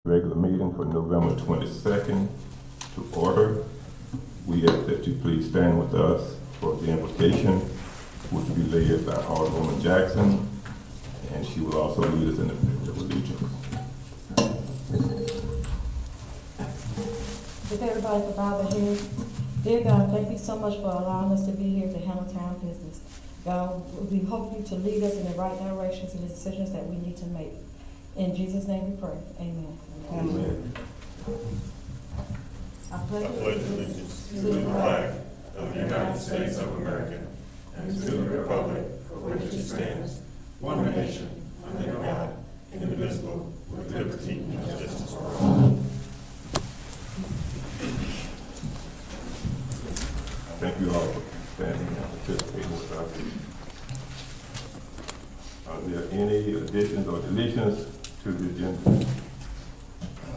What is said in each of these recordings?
Regular meeting for November 22nd to order. We ask that you please stand with us for the invocation, which will be led by Alderwoman Jackson, and she will also lead us in the Pledge of Allegiance. If everybody could bow their heads. Dear God, thank you so much for allowing us to be here to handle town business. God, we hope you to lead us in the right directions and the decisions that we need to make. In Jesus' name we pray. Amen. Amen. I pledge allegiance to the flag of the United States of America and to the republic for which it stands, one nation, under God, indivisible, with liberty and justice for all. Thank you all for standing and participating with us. Are there any additions or deletions to the agenda?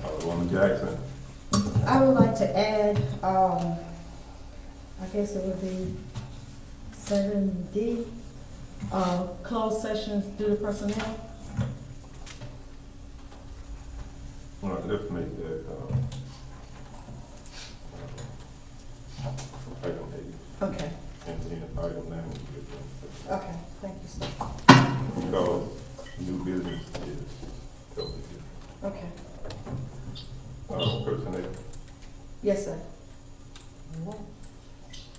Alderwoman Jackson. I would like to add, I guess it would be 7D, closed sessions due to personnel. All right, let's make that item 8. Okay. And then item 9 will be adjourned. Okay, thank you, sir. Because new business is totally different. Okay. Personnel. Yes, sir.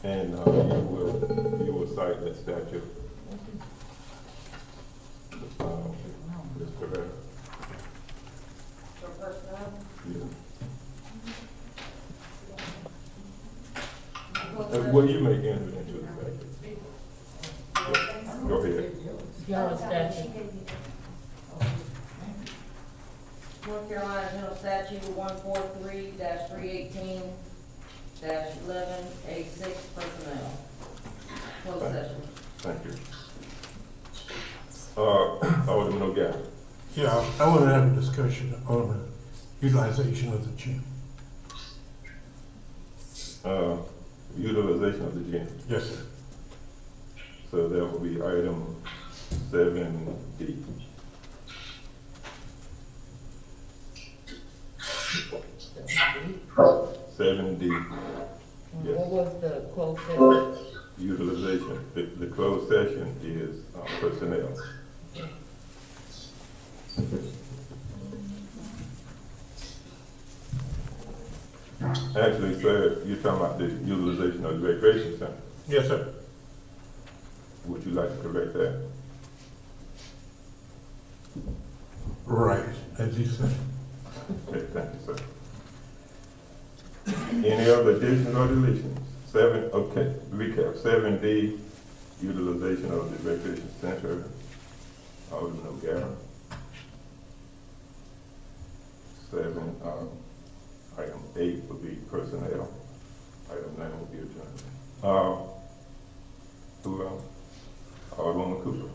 And you will cite that statute. Ms. Pereira. For personnel? Yeah. Well, you may enter into the record. Go ahead. General statute. North Carolina General Statute 143-318-11A6 personnel. Closed session. Thank you. Alderman O'Gara. Yeah, I want to have a discussion on the utilization of the gym. Utilization of the gym. Yes, sir. So that will be item 7D. Seven D. Yes. What was the closed session? Utilization. The closed session is personnel. Actually, sir, you're talking about the utilization of the recreation center. Yes, sir. Would you like to correct that? Right, as you said. Okay, thank you, sir. Any other additions or deletions? Recap. 7D, utilization of the recreation center. Alderman O'Gara. 7, item 8 would be personnel. Item 9 would be adjournment. Who else? Alderwoman Cooper.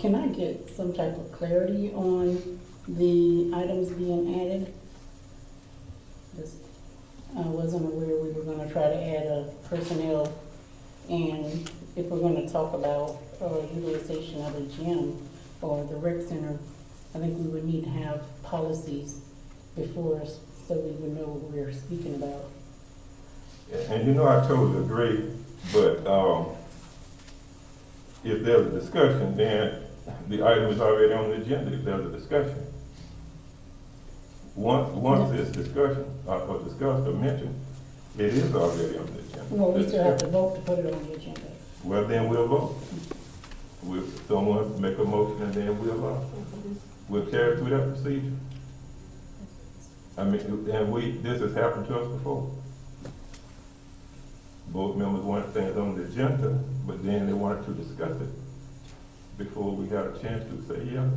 Can I get some type of clarity on the items being added? Just, I wasn't aware we were gonna try to add a personnel, and if we're gonna talk about utilization of the gym or the rec center, I think we would need to have policies before us so we would know what we're speaking about. And you know, I totally agree, but if there's a discussion, then the item is already on the agenda if there's a discussion. Once it's discussion, or discussed or mentioned, it is already on the agenda. Well, we still have to vote to put it on the agenda. Well, then we'll vote. Will someone make a motion and then we'll carry through that procedure? I mean, and this has happened to us before. Board members want things on the agenda. agenda, but then they wanted to discuss it before we got a chance to say, yeah.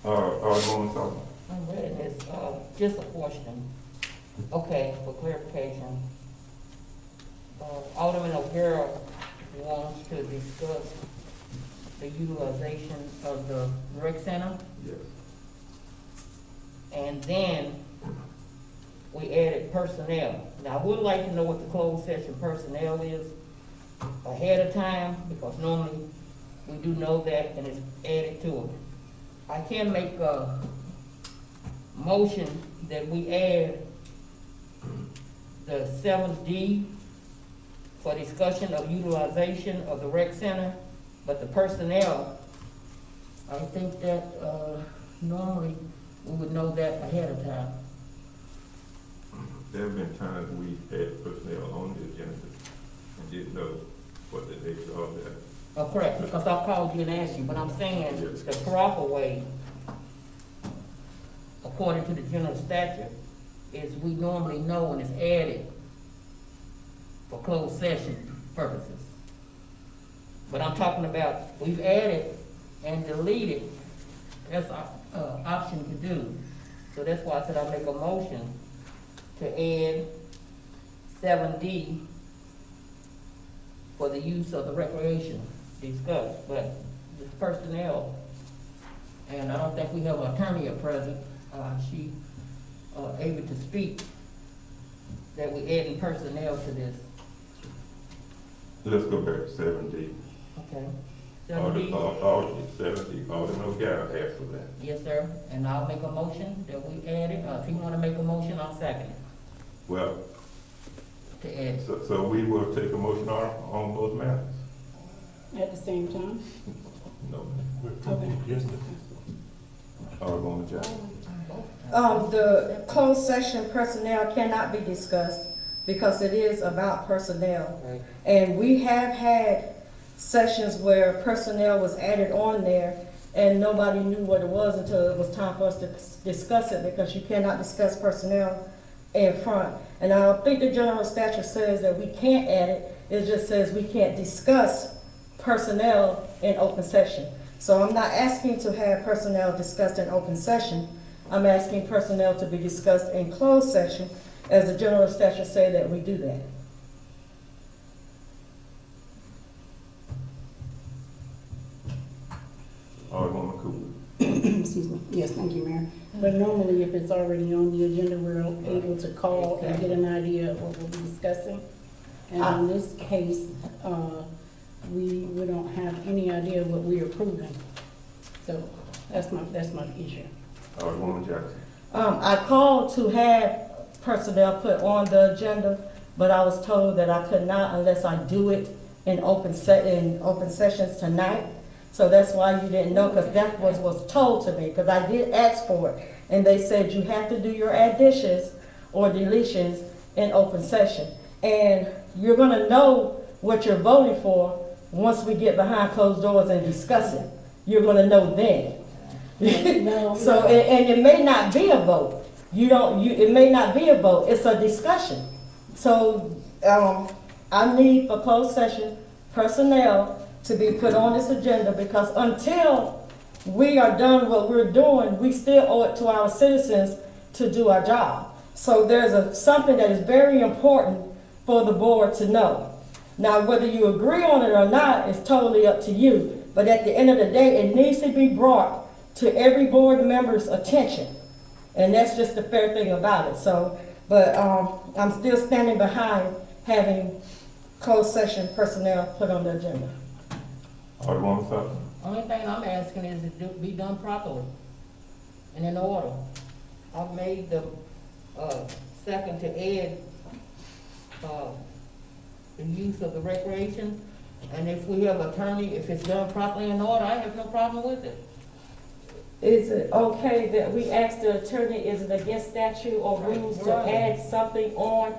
Alderman Sullivan. I'm reading this, just a question. Okay, for clarification. Alderman O'Hara wants to discuss the utilization of the rec center, Yes. and then we added personnel. Now, I would like to know what the closed session personnel is ahead of time, because normally we do know that and it's added to it. I can make a motion that we add the 7D for discussion of utilization of the rec center, but the personnel, I think that, normally we would know that ahead of time. There have been times we had personnel on the agenda and didn't know what the nature of that. Oh, correct, because I called you and asked you, but I'm saying the proper way, according to the general statute, is we normally know when it's added for closed session purposes. But I'm talking about, we've added and deleted, that's our option to do. So that's why I said I'll make a motion to add 7D for the use of the recreation discussed, but this personnel, and I don't think we have an attorney at present, she able to speak, that we adding personnel to this. Let's go back to 7D. Okay. Alderman 7D, Alderman O'Gara asked for that. Yes, sir, and I'll make a motion that we add it, if you wanna make a motion, I'll second it, Well, to add it. so we will take a motion on both matters? At the same time? No. Okay. Alderman Jackson. The closed session personnel cannot be discussed because it is about personnel. Right. And we have had sessions where personnel was added on there and nobody knew what it was until it was time for us to discuss it, because you cannot discuss personnel in front. And I don't think the general statute says that we can't add it, it just says we can't discuss personnel in open session. So I'm not asking to have personnel discussed in open session, I'm asking personnel to be discussed in closed session, as the general statute say that we do that. Alderman Cooper. Excuse me. Yes, thank you, Mayor. But normally, if it's already on the agenda, we're able to call and get an idea of what we'll be discussing. And in this case, we don't have any idea what we're approving. So that's my issue. Alderman Jackson. I called to have personnel put on the agenda, but I was told that I could not unless I do it in open sessions tonight. So that's why you didn't know, because that was told to me, because I did ask for it. And they said you have to do your additions or deletions in open session. And you're gonna know what you're voting for once we get behind closed doors and discuss it. You're gonna know then. So, and it may not be a vote. It may not be a vote, it's a discussion. So, I need for closed session personnel to be put on this agenda, because until we are done what we're doing, we still owe it to our citizens to do our job. So there's something that is very important for the board to know. Now, whether you agree on it or not is totally up to you, but at the end of the day, it needs to be brought to every board member's attention. And that's just the fair thing about it. So, but I'm still standing behind having closed session personnel put on the agenda. Alderman Sutton. Only thing I'm asking is it be done properly and in order. I've made the, second to add, the use of the recreation, and if we have attorney, if it's done properly in order, I have no problem with it. Is it okay that we ask the attorney, is it against statute or rules to add something on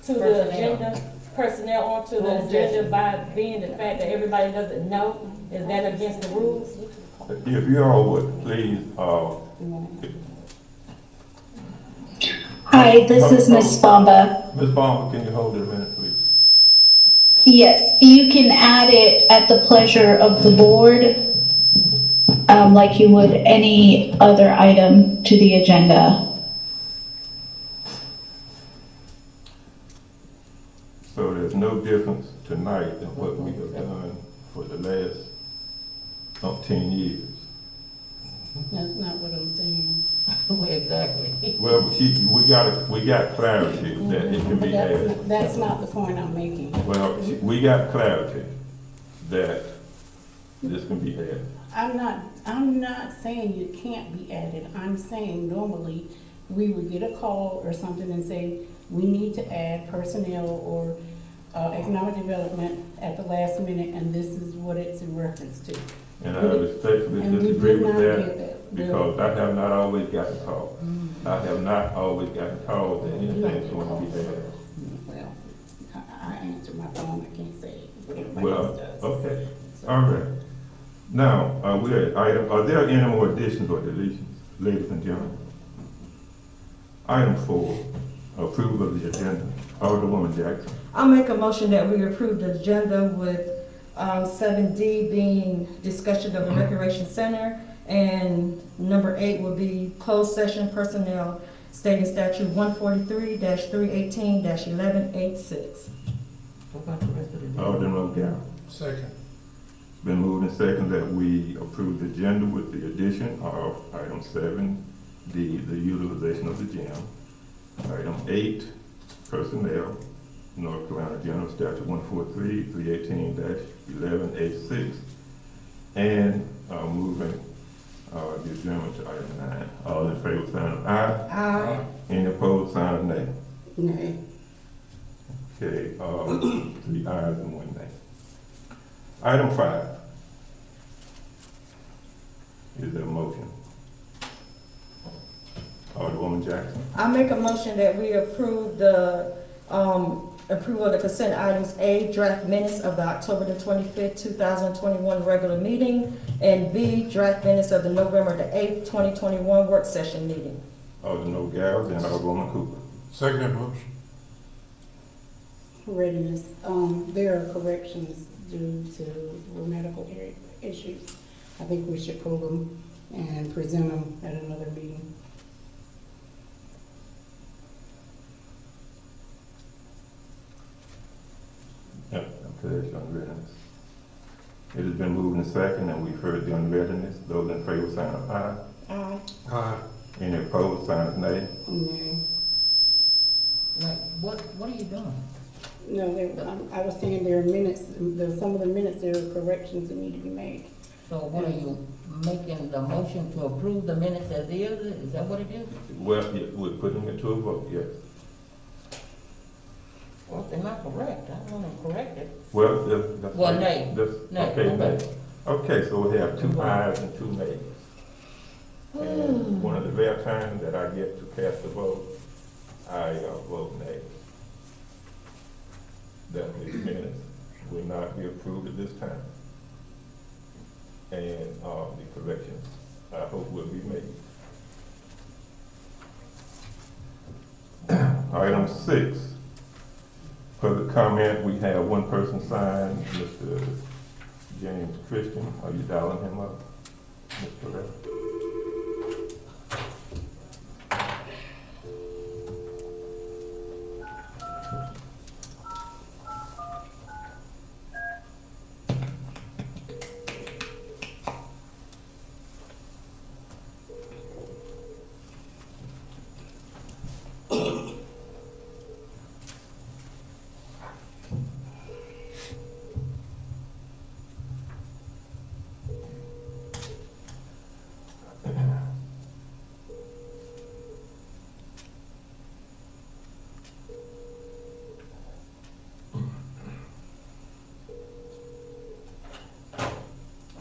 to the agenda? Personnel onto the agenda by being the fact that everybody doesn't know? Is that against the rules? If you all would please, Hi, this is Miss Bamba. Ms. Barber, can you hold it a minute, please? Yes, you can add it at the pleasure of the board, like you would any other item to the agenda. So there's no difference tonight than what we have done for the last 10 years. That's not what I'm saying. Well, exactly. Well, we got clarity that it can But be added. that's not the point I'm making. Well, we got clarity that this can be added. I'm not saying it can't be added. I'm saying normally we would get a call or something and say, we need to add personnel or economic development at the last minute, and this is what it's in reference to. And I respectfully And we disagree did with not that get that. because I have not always gotten calls. I have not always gotten calls that anything's going to be added. Well, I answer my phone, I can't say what everybody Well, else does. okay, all right. Now, are there any more additions or deletions, ladies and gentlemen? Item 4, approval of the agenda. Alderwoman Jackson. I'll make a motion that we approve the agenda with 7D being discussion of the recreation center, and number 8 will be closed session personnel stating statute 143-318-1186. What about the rest of the day? Alderman Gallo. Second. It's been moved and second that we approve the agenda with the addition of item 7D, the utilization of the gym. Item 8, personnel, North Carolina General Statute 143-318-1186. And moving the adjournment to item 9. All in favor, sign of aye. Aye. Any opposed, sign of nay. Nay. Okay, 3 ayes and 1 nay. Item 5. Is there a motion? Alderwoman Jackson. I make a motion that we approve the, approval of the consent items: A, draft minutes of the October the 25th, 2021 regular meeting, and B, draft minutes of the November the 8th, 2021 work session meeting. Alderman Gallo, then Alderwoman Cooper. Second that motion. Readiness, there are corrections due to grammatical issues. I think we should pull them and present them at another meeting. Yep, okay, it's unreadiness. It has been moved and second, and we've heard the unreadiness. Those in favor, sign of aye. Aye. Aye. Any opposed, sign of nay. Nay. Like, what are you doing? No, I was saying there are minutes, some of the minutes, there are corrections that need to be made. So what are you making the motion to approve the minutes as is? Is that what it is? Well, yeah, we're putting it to a vote, yes. Well, if they're not correct, I want them corrected. Well, that's. Well, nay. Nay, Okay, okay. nay. Okay, so we have 2 ayes and 2 nays. And one of the rare times that I get to cast a vote, I vote nay. That these minutes will not be approved at this time. And the corrections, I hope, will be made. Item 6, public comment. We have one person signed, Mr. James Christian. Are you dialing him up, Mr. Ray?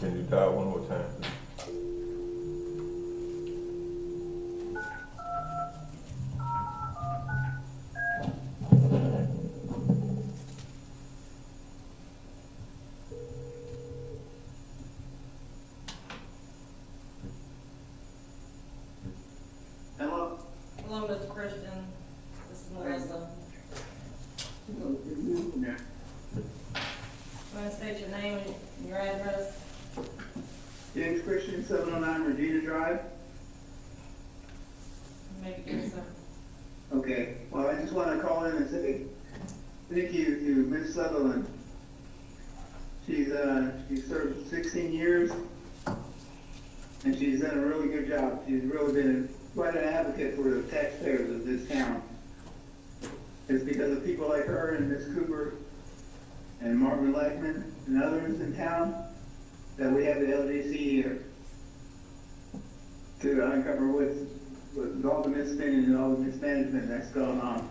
Can you dial one more time, please? Hello, Mr. Christian. This is Melissa. Want to state your name and your address? James Christian, 709 Regina Drive. Maybe give us a. Okay, well, I just want to call in and say thank you to Ms. Sutherland. She's served 16 years, and she's done a really good job. She's really been quite an advocate for the taxpayers of this town. It's because of people like her and Ms. Cooper and Marvin Lackman and others in town that we have the LGC here to uncover with all the misspending and all the mismanagement that's going on.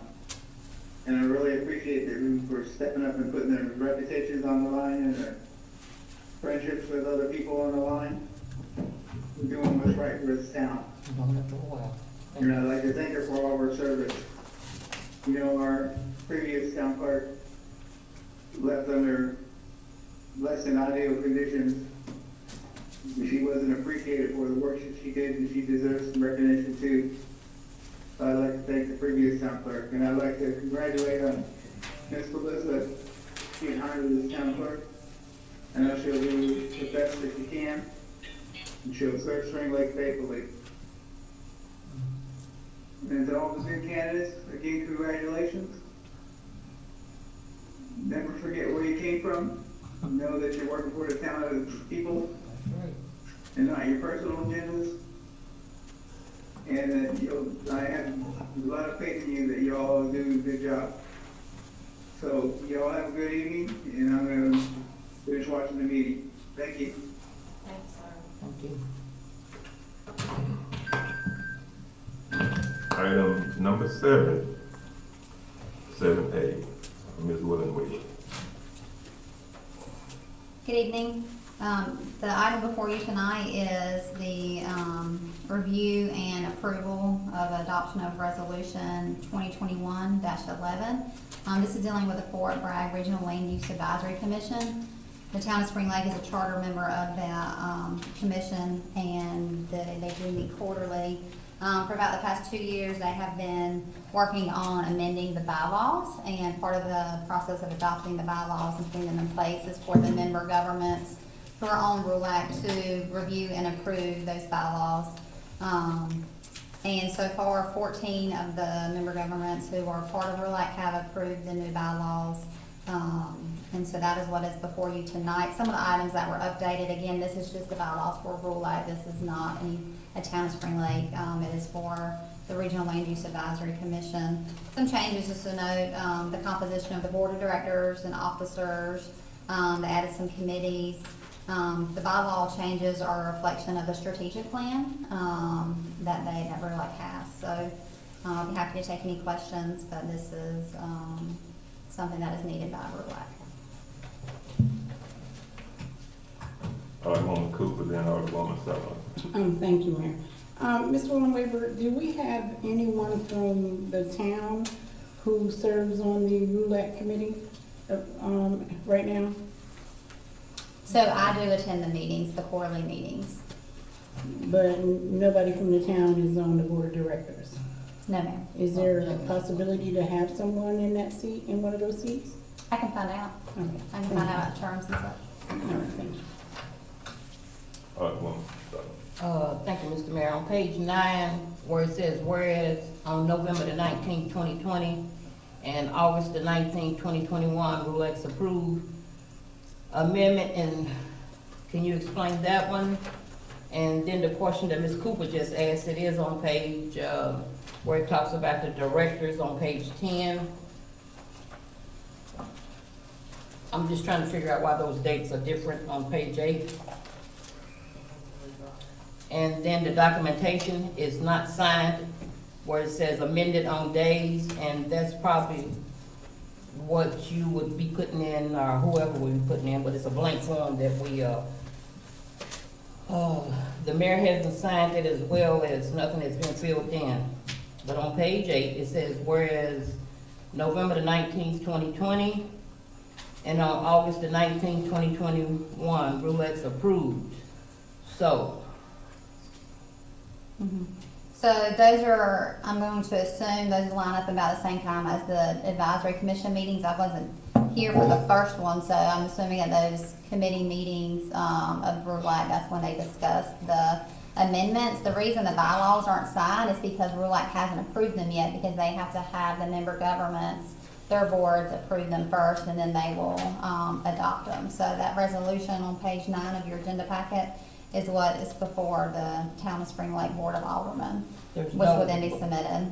And I really appreciate them for stepping up and putting their reputations on the line and their friendships with other people on the line. We're doing what's right for this town. And I'd like to thank her for all of her service. You know, our previous town clerk left under less than ideal conditions. She wasn't appreciated for the work that she did, and she deserves some recognition too. So I'd like to thank the previous town clerk, and I'd like to congratulate Ms. Melissa being hired as town clerk. I know she'll do the best that she can, and she'll serve Spring Lake faithfully. And to all the new candidates, again, congratulations. Never forget where you came from. Know that you're working for the town of people and not your personal agendas. And that I have a lot of faith in you that you all do a good job. So you all have a good evening, and I'm going to finish watching the meeting. Thank you. Thanks, sir. Thank you. Item number 7A, Ms. Willen-Wade. Good evening. The item before you tonight is the review and approval of adoption of resolution 2021-11. This is dealing with the Fort Bragg Regional Land Use Advisory Commission. The town of Spring Lake is a charter member of that commission, and they do meet quarterly. For about the past 2 years, they have been working on amending the bylaws, and part of the process of adopting the bylaws and putting them in place is for the member governments who are on Rule Act to review and approve those bylaws. And so far, 14 of the member governments who are part of Rule Act have approved the new bylaws. And so that is what is before you tonight. Some of the items that were updated, again, this is just the bylaws for Rule Act. This is not a town of Spring Lake. It is for the Regional Land Use Advisory Commission. Some changes, just to note, the composition of the board of directors and officers. They added some committees. The bylaw changes are a reflection of the strategic plan that Rule Act has. So I'll be happy to take any questions, but this is something that is needed by Rule Act. Alderwoman Cooper, then Alderwoman Sutherland. Thank you, Mayor. Ms. Willen-Weber, do we have anyone from the town who serves on the roulette committee, right now? So I do attend the meetings, the quarterly meetings. But nobody from the town is on the board of directors. No, ma'am. Is there a possibility to have someone in that seat, in one of those seats? I can find out. Okay. I can find out terms and such. All right, thank you. Alderwoman Sutherland. Thank you, Mr. Mayor. On page 9, where it says, whereas on November the 19th, 2020, and August the 19th, 2021, Rule X approved amendment, and can you explain that one? And then the question that Ms. Cooper just asked, it is on page, where it talks about the directors on page 10. I'm just trying to figure out why those dates are different on page 8. And then the documentation is not signed, where it says amended on days, and that's probably what you would be putting in, or whoever would be putting in, but it's a blank form that we, the mayor hasn't signed it, as well as nothing has been filled in. But on page 8, it says, whereas November the 19th, 2020, and on August the 19th, 2021, Rule X approved. So, So those are, I'm going to assume those line up about the same time as the advisory commission meetings. I wasn't here for the first one, so I'm assuming at those committee meetings, of RULAC, that's when they discussed the amendments. The reason the bylaws aren't signed is because RULAC hasn't approved them yet, because they have to have the member governments, their boards approve them first, and then they will, adopt them. So that resolution on page 9 of your agenda packet is what is before the Town of Spring Lake Board of Aldermen, There's which no- would then be submitted.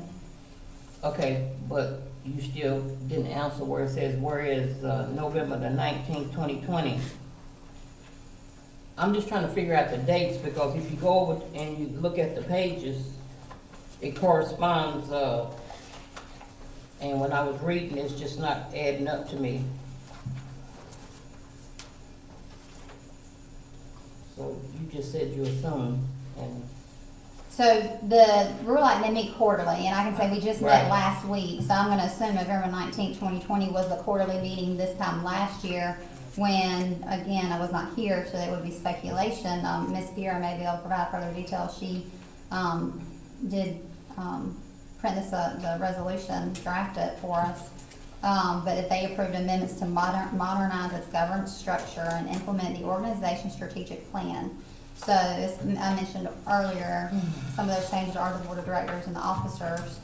Okay, but you still didn't answer where it says, where is November the 19th, 2020? I'm just trying to figure out the dates, because if you go over and you look at the pages, it corresponds, and when I was reading, it's just not adding up to me. So you just said you assumed, and So the RULAC, they meet quarterly, and I can say we just met Right. last week, so I'm gonna assume November 19th, 2020 was the quarterly meeting this time last year, when, again, I was not here, so it would be speculation. Ms. Pierre may be able to provide further details. She, did, print this, the resolution, draft it for us. But if they approved amendments to modernize its governance structure and implement the organization's strategic plan. So, as I mentioned earlier, some of those changes are the board of directors and the officers.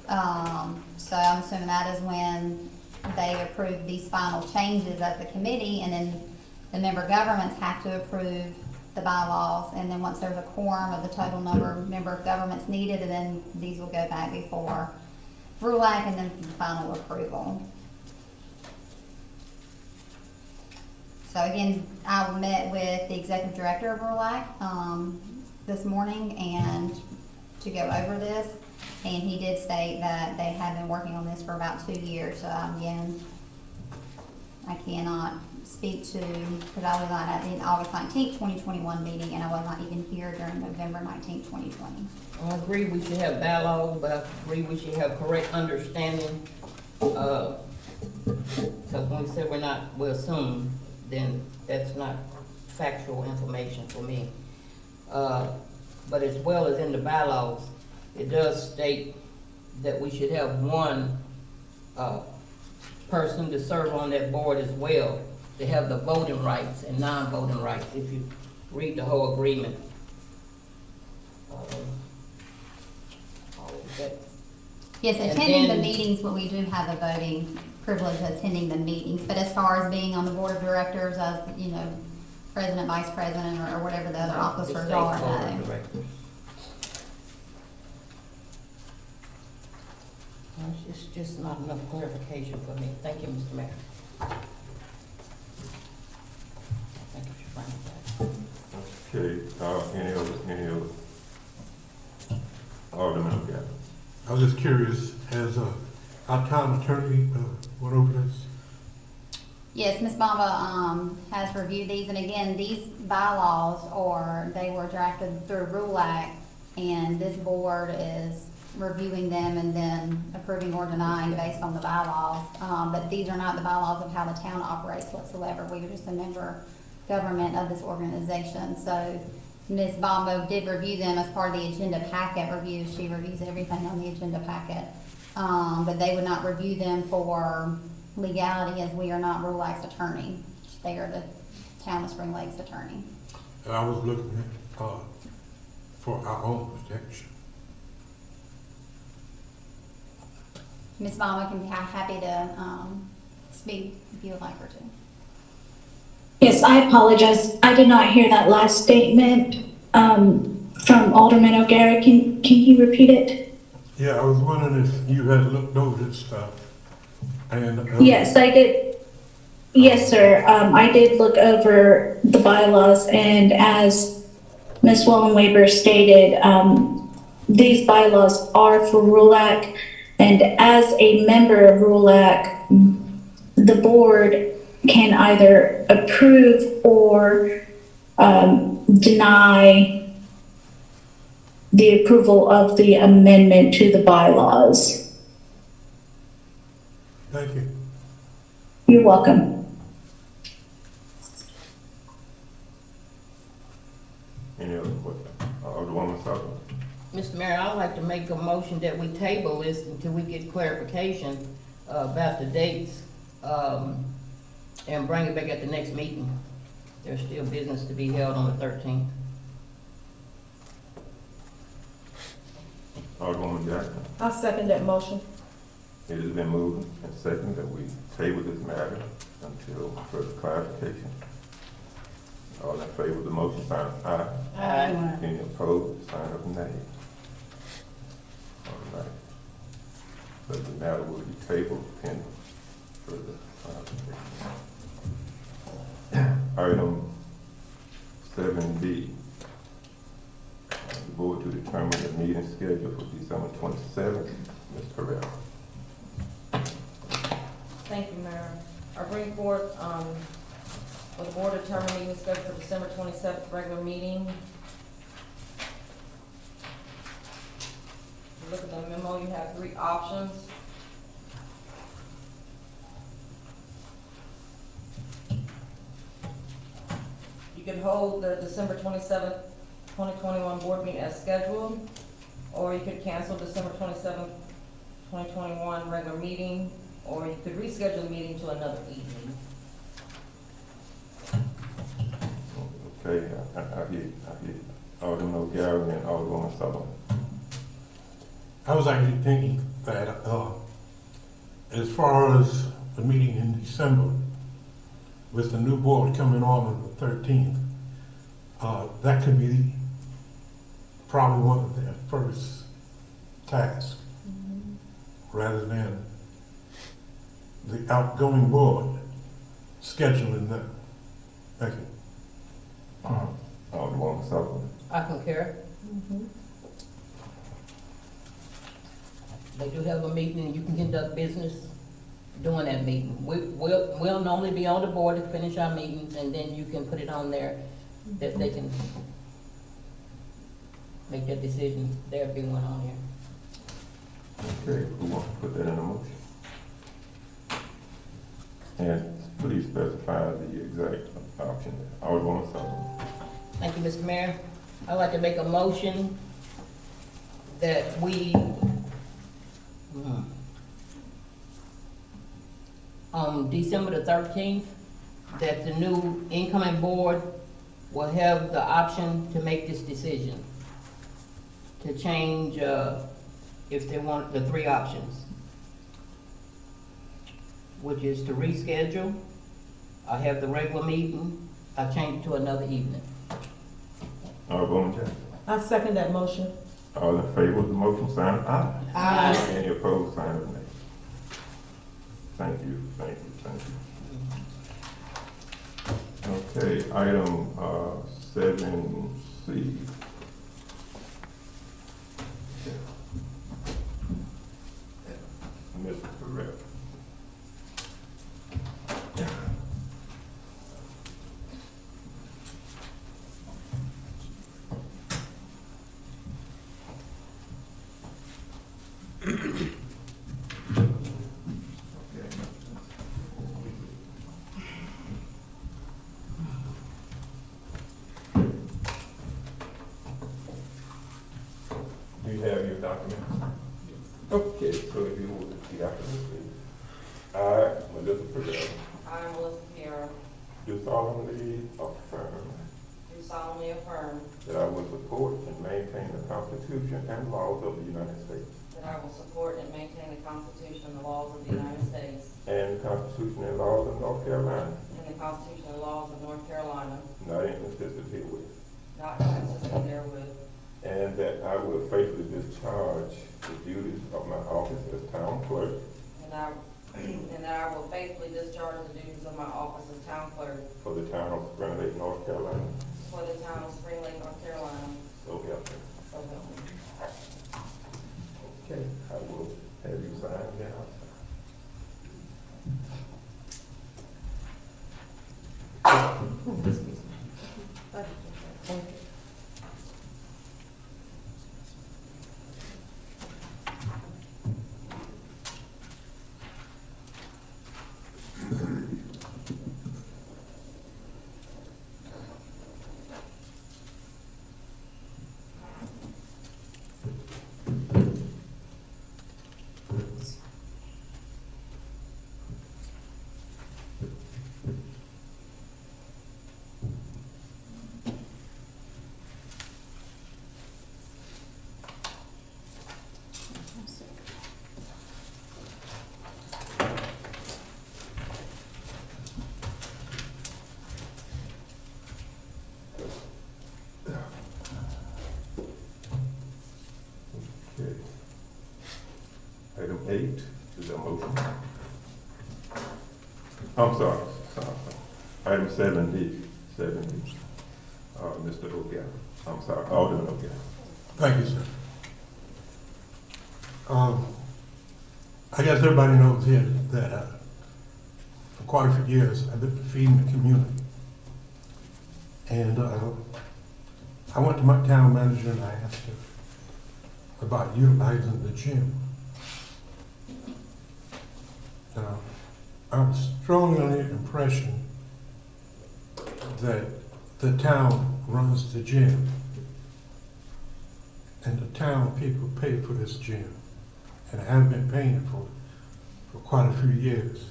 So I'm assuming that is when they approve these final changes as the committee, and then the member governments have to approve the bylaws, and then once there's a quorum of the total number of member governments needed, and then these will go back before RULAC, and then final approval. So again, I met with the executive director of RULAC, this morning, and to go over this, and he did state that they have been working on this for about 2 years, so again, I cannot speak to, because I was not at the August 19th, 2021 meeting, and I was not even here during November 19th, 2020. I agree we should have bylaws, but I agree we should have correct understanding, because when we say we assume, then that's not factual information for me. But as well as in the bylaws, it does state that we should have one, person to serve on that board as well, to have the voting rights and non-voting rights, if you read the whole agreement. Yes, And attending the then- meetings, but we do have a voting privilege attending the meetings. But as far as being on the board of directors, as, you know, president, vice president, or whatever the other No, it officers states are, board of no. directors. Well, it's just not enough clarification for me. Thank you, Mr. Mayor. Thank you for bringing that. Okay, any other? Alderman O'Gara. I was just curious, has our town attorney went over this? Yes, Ms. Bamba, has reviewed these, and again, these bylaws they were drafted through RULAC, and this board is reviewing them and then approving or denying based on the bylaws. But these are not the bylaws of how the town operates whatsoever. We are just a member government of this organization. So Ms. Bombo did review them as part of the agenda packet review. She reviews everything on the agenda packet. But they would not review them for legality, as we are not RULAC's attorney. They are the Town of Spring Lake's attorney. I was looking at, for our own protection. Ms. Bombo can be happy to speak if you would like her to. Yes, I apologize. I did not hear that last statement from Alderman O'Gara. Can you repeat it? Yeah, I was wondering if you had looked over this stuff. And Yes, I did. Yes, sir. I did look over the bylaws, and as Ms. Wallenweber stated, these bylaws are for RULAC, and as a member of RULAC, the board can either approve or deny the approval of the amendment to the bylaws. thank you. You're welcome. Any other questions? Alderwoman Sutton. Mr. Mayor, I'd like to make a motion that we table this until we get clarification about the dates, and bring it back at the next meeting. There's still business to be held on the 13th. Alderwoman Jackson, I second that motion. it has been moved and seconded that we table this matter until further clarification. All in favor of the motion, sign of aye. Aye. Any opposed, sign of nay. All right. So the matter will be tabled pending further clarification. Item 7B. The board to determine the meeting schedule for December 27th. Ms. Pereira. Thank you, Mayor. I bring forth, for the board to determine meeting schedule for December 27th, regular meeting. Look at the memo, you have 3 options. You could hold the December 27th, 2021 board meeting as scheduled, or you could cancel December 27th, 2021 regular meeting, or you could reschedule the meeting to another evening. Okay, I hear Alderman O'Gara and Alderwoman Sullivan. I was actually thinking that, as far as the meeting in December, with the new board coming on the 13th, that could be probably one of their first tasks, rather than the outgoing board scheduling that. Thank you. Alderwoman Sullivan. I concur. They do have a meeting and you can conduct business during that meeting. We'll normally be on the board to finish our meetings, and then you can put it on there that they can make that decision. There'll be one on here. Okay, who wants to put that in a motion? And please specify the exact option. Alderwoman Sullivan. Thank you, Mr. Mayor. I'd like to make a motion that we, on December the 13th, that the new incoming board will have the option to make this decision, to change, if they want, the 3 options, which is to reschedule, I have the regular meeting, I change it to another evening. Alderwoman Jackson. I second that motion. All in favor of the motion, sign of aye. Aye. Any opposed, sign of nay. Thank you, thank you, thank you. Okay, item 7C. Mr. Pereira. Do you have your documents? Okay, so if you would, the afternoon, please. I, Melissa Pereira, I, Melissa Pereira, do solemnly affirm do solemnly affirm that I will support and maintain the Constitution and laws of the United States that I will support and maintain the Constitution and the laws of the United States and the Constitution and laws of North Carolina, and the Constitution and laws of North Carolina, not inconsistent herewith, not inconsistent therewith, and that I will faithfully discharge the duties of my office as town clerk and that I will faithfully discharge the duties of my office as town clerk for the town of Spring Lake, North Carolina. for the town of Spring Lake, North Carolina, So help me. so help me. Okay, I will have you sign now. 7-8. Is there a motion? I'm sorry. Item 7D. 7D. Mr. O'Gara. I'm sorry, Alderman O'Gara. Thank you, sir. I guess everybody knows here that for quite a few years I've been feeding the community. And I went to my town manager and I asked her about utilizing the gym. Now, I'm strongly under the impression that the town runs the gym and the town people pay for this gym and have been paying for quite a few years.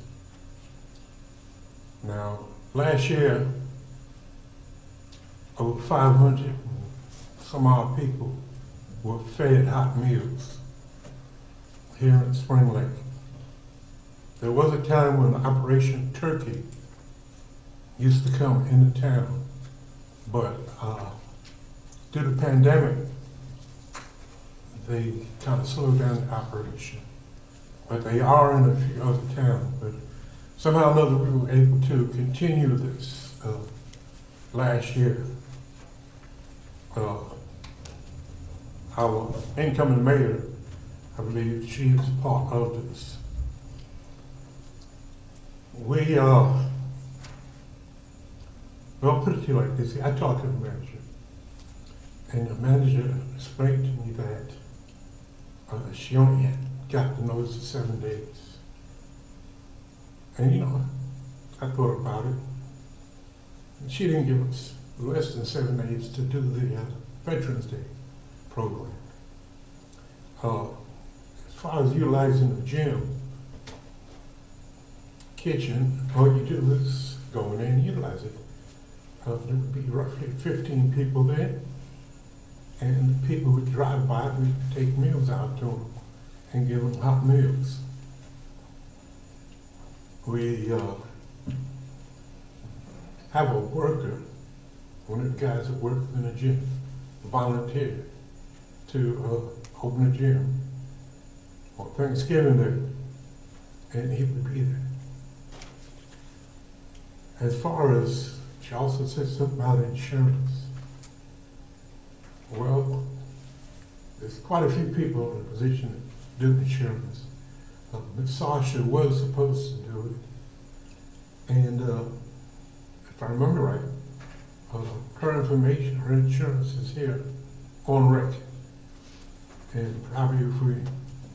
Now, last year, over 500 and some odd people were fed hot meals here in Spring Lake. There was a time when Operation Turkey used to come into town, but due to the pandemic, they kind of slowed down the operation. But they are in a few other towns. But somehow or another, we were able to continue this last year. Our incoming mayor, I believe she is part of this. Well, put it to you like this. I talked to the manager, and the manager explained to me that she only had got the notice of 7 days. And you know, I thought about it. And she didn't give us less than 7 days to do the Veterans Day program. As far as utilizing the gym, kitchen, all you do is go in there and utilize it. There would be roughly 15 people there, and the people would drive by, we'd take meals out to them and give them hot meals. We have a worker, one of the guys that works in the gym, volunteer to open the gym on Thanksgiving Day, and he would be there. As far as, she also said something about insurance. Well, there's quite a few people in a position to do insurance. Ms. Sasha was supposed to do it. And if I remember right, her information, her insurance is here on record. And probably if we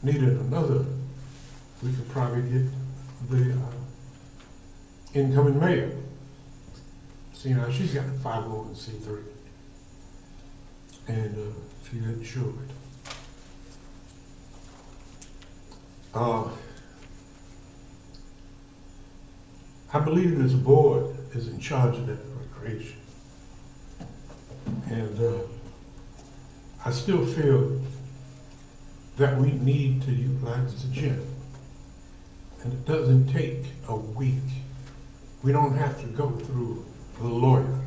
needed another, we could probably get the incoming mayor. See, now she's got a 501c3. And she's insured. I believe this board is in charge of that recreation. And I still feel that we need to utilize the gym. And it doesn't take a week. We don't have to go through a lawyer.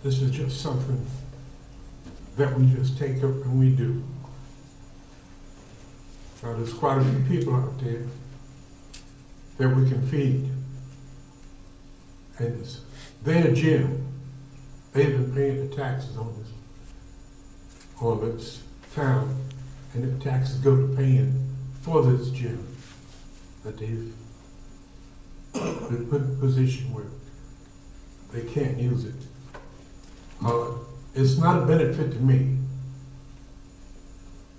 This is just something that we just take up and we do. Now, there's quite a few people out there that we can feed. And it's their gym. They've been paying the taxes on this town, and the taxes go to paying for this gym that they've been put in a position where they can't use it. It's not a benefit to me.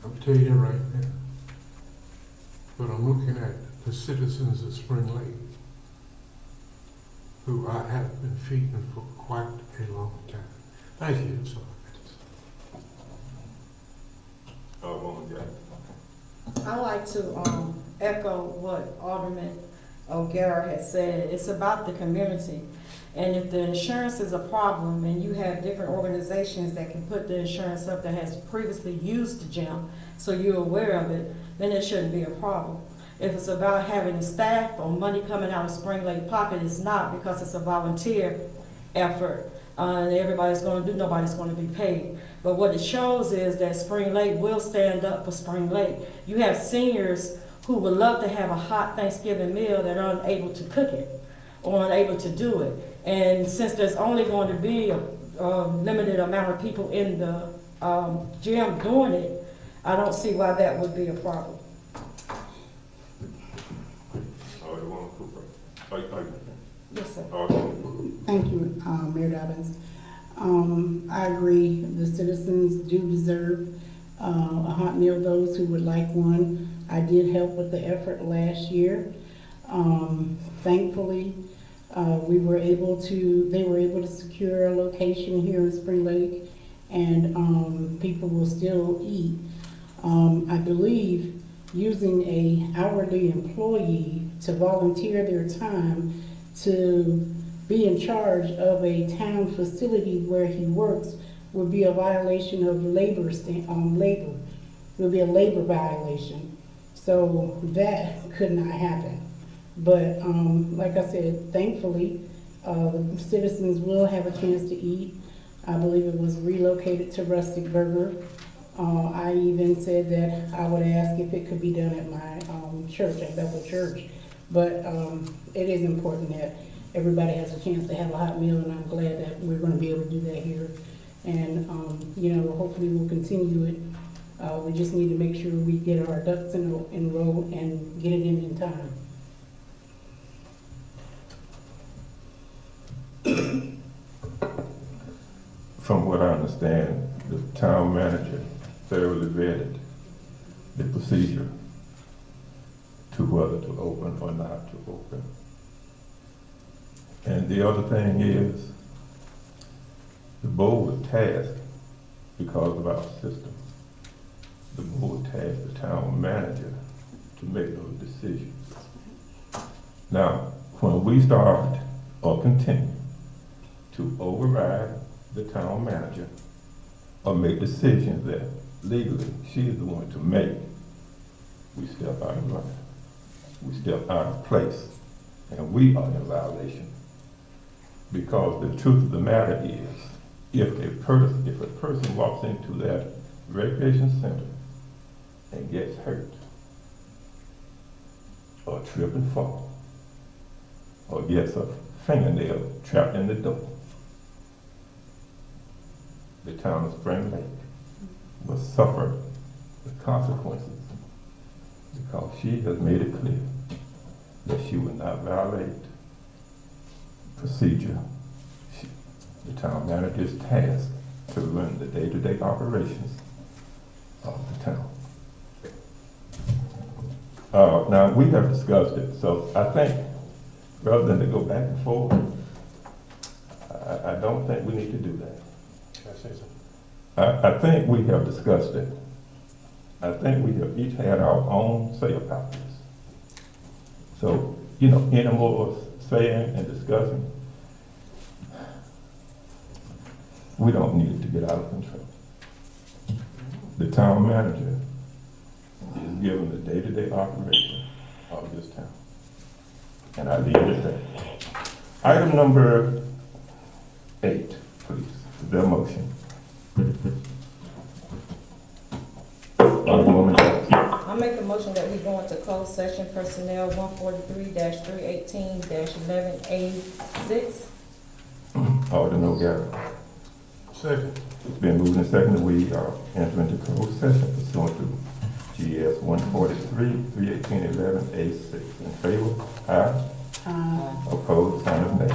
I'll tell you that right now. But I'm looking at the citizens of Spring Lake, who I have been feeding for quite a long time. Thank you. So, I like to echo what Alderman O'Gara has said. It's about the community. And if the insurance is a problem and you have different organizations that can put the insurance up that has previously used the gym, so you're aware of it, then it shouldn't be a problem. If it's about having staff or money coming out of Spring Lake pocket, it's not, because it's a volunteer effort. And everybody's going to do, nobody's going to be paid. But what it shows is that Spring Lake will stand up for Spring Lake. You have seniors who would love to have a hot Thanksgiving meal that are unable to cook it or unable to do it. And since there's only going to be a limited amount of people in the gym doing it, I don't see why that would be a problem. Alderman Cooper. Yes, sir. Alderman Cooper. Thank you, Mayor Dobbins. I agree, the citizens do deserve a hot meal, those who would like one. I did help with the effort last year. Thankfully, they were able to secure a location here in Spring Lake, and people will still eat. I believe using a hourly employee to volunteer their time to be in charge of a town facility where he works would be a violation of labor. It would be a labor violation. So that could not happen. But like I said, thankfully, the citizens will have a chance to eat. I believe it was relocated to Rustic Burger. I even said that I would ask if it could be done at my church, at Bethel Church. But it is important that everybody has a chance to have a hot meal, and I'm glad that we're going to be able to do that here. And, hopefully we'll continue it. We just need to make sure we get our ducks in a row and get it in time. From what I understand, the town manager thoroughly vetted the procedure to whether to open or not to open. And the other thing is, the board was tasked, because of our system, the board tasked the town manager to make those decisions. Now, when we start or continue to override the town manager or make decisions that legally she is the one to make, we step out of line. We step out of place, and we are in violation. Because the truth of the matter is, if a person walks into that recreation center and gets hurt, or trip and fall, or gets a fingernail trapped in the door, the town of Spring Lake will suffer the consequences, because she has made it clear that she will not violate procedure. The town manager is tasked to run the day-to-day operations of the town. Now, we have discussed it, so I think rather than to go back and forth, I don't think we need to do that. Can I say something? I think we have discussed it. I think we have each had our own say about this. So, any more saying and discussing, we don't need it to get out of control. The town manager is given the day-to-day operation of this town. And I leave it at that. Item number 8, please. Is there a motion? Alderwoman Jackson. I make a motion that we go into closed session personnel 143-318-11A6. Alderman O'Gara. Second. It's been moved and seconded. We enter into closed session pursuant to GS 143-318-11A6. In favor? Aye. Opposed? Sign of nay.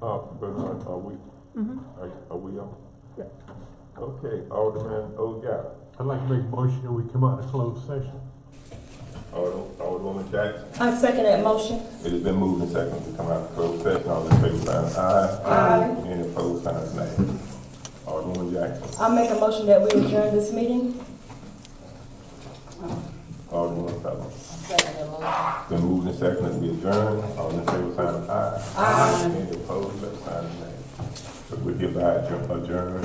President, are we on? Yeah. Okay, Alderman O'Gara. I'd like to make a motion that we come out of closed session. Alderwoman Jackson. I second that motion. It has been moved and seconded to come out of closed session. All in favor, sign aye. Aye. Any opposed, sign nay. Alderwoman Jackson. I make a motion that we adjourn this meeting. Alderwoman Fellows. Second that motion. Been moved and seconded, we adjourn. All in favor, sign aye. Aye. Any opposed, let sign nay. So we hereby adjourn